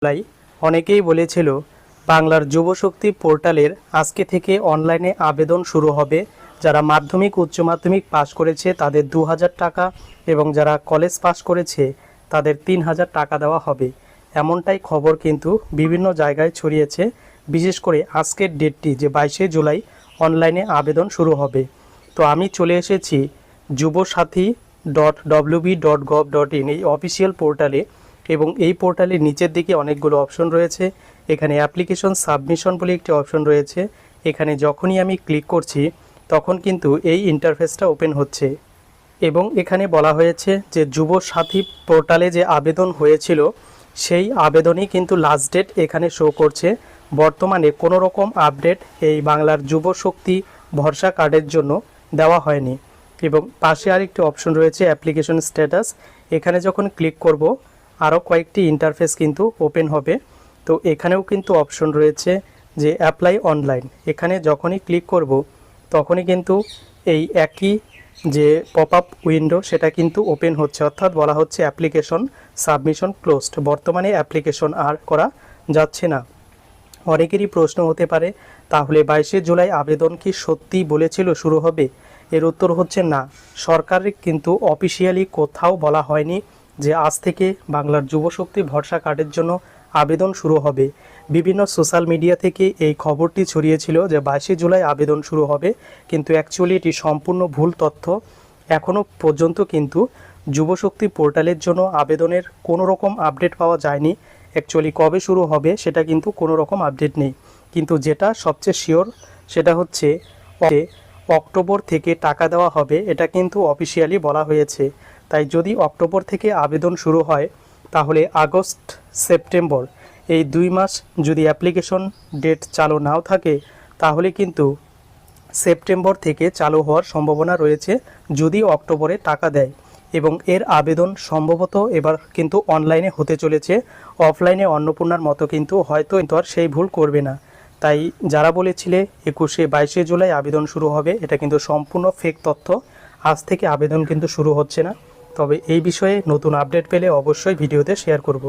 জুলাই অনেকেই বলেছিল বাংলার যুবশক্তি পোর্টালের আজকে থেকে অনলাইনে আবেদন শুরু হবে। যারা মাধ্যমিক উচ্চ মাধ্যমিক পাশ করেছে তাদের 2000 টাকা এবং যারা কলেজ পাশ করেছে তাদের 3000 টাকা দেওয়া হবে। এমনটাই খবর কিন্তু বিভিন্ন জায়গায় ছড়িয়েছে। বিশেষ করে আজকের ডেটটি যে 22শে জুলাই অনলাইনে আবেদন শুরু হবে। তো আমি চলে এসেছি যুবসাথী.wb.gov.in এই অফিসিয়াল পোর্টালে এবং এই পোর্টালের নিচের দিকে অনেকগুলো অপশন রয়েছে। এখানে অ্যাপ্লিকেশন সাবমিশন বলে একটি অপশন রয়েছে। এখানে যখনই আমি ক্লিক করছি তখন কিন্তু এই ইন্টারফেসটা ওপেন হচ্ছে এবং এখানে বলা হয়েছে যে যুবসাথী পোর্টালে যে আবেদন হয়েছিল সেই আবেদনই কিন্তু লাস্ট ডেট এখানে শো করছে। বর্তমানে কোনো রকম আপডেট এই বাংলার যুবশক্তি ভরসা কার্ডের জন্য দেওয়া হয়নি। এবং পাশে আরেকটি অপশন রয়েছে অ্যাপ্লিকেশন স্ট্যাটাস। এখানে যখন ক্লিক করব আরও কয়েকটি ইন্টারফেস কিন্তু ওপেন হবে। তো এখানেও কিন্তু অপশন রয়েছে যে অ্যাপ্লাই অনলাইন। এখানে যখনই ক্লিক করব তখনই কিন্তু এই একই যে পপ আপ উইন্ডো সেটা কিন্তু ওপেন হচ্ছে, অর্থাৎ বলা হচ্ছে অ্যাপ্লিকেশন সাবমিশন ক্লোজড। বর্তমানে অ্যাপ্লিকেশন আর করা যাচ্ছে না। অনেকেরই প্রশ্ন হতে পারে তাহলে 22শে জুলাই আবেদন কি সত্যি বলেছিল শুরু হবে? এর উত্তর হচ্ছে না। সরকারের কিন্তু অফিসিয়ালি কোথাও বলা হয়নি যে আজ থেকে বাংলার যুবশক্তি ভরসা কার্ডের জন্য আবেদন শুরু হবে। বিভিন্ন সোশ্যাল মিডিয়া থেকে এই খবরটি ছড়িয়েছিল যে 22শে জুলাই আবেদন শুরু হবে, কিন্তু অ্যাকচুয়ালি এটি সম্পূর্ণ ভুল তথ্য। এখনও পর্যন্ত কিন্তু যুবশক্তি পোর্টালের জন্য আবেদনের কোনো রকম আপডেট পাওয়া যায়নি। অ্যাকচুয়ালি কবে শুরু হবে সেটা কিন্তু কোনো রকম আপডেট নেই। কিন্তু যেটা সবচেয়ে শিওর সেটা হচ্ছে অক্টোবর থেকে টাকা দেওয়া হবে, এটা কিন্তু অফিসিয়ালি বলা হয়েছে। তাই যদি অক্টোবর থেকে আবেদন শুরু হয় তাহলে আগস্ট সেপ্টেম্বর এই 2 মাস যদি অ্যাপ্লিকেশন ডেট চালু নাও থাকে তাহলে কিন্তু সেপ্টেম্বর থেকে চালু হওয়ার সম্ভাবনা রয়েছে যদি অক্টোবরে টাকা দেয়। এবং এর আবেদন সম্ভবত এবার কিন্তু অনলাইনে হতে চলেছে, অফলাইনে অন্নপূর্ণার মতো কিন্তু হয়তো আর সেই ভুল করবে না। তাই যারা বলেছিলে 22শে জুলাই আবেদন শুরু হবে, এটা কিন্তু সম্পূর্ণ ফেক তথ্য। আজ থেকে আবেদন কিন্তু শুরু হচ্ছে না। তবে এই বিষয়ে নতুন আপডেট পেলে অবশ্যই ভিডিওতে শেয়ার করব।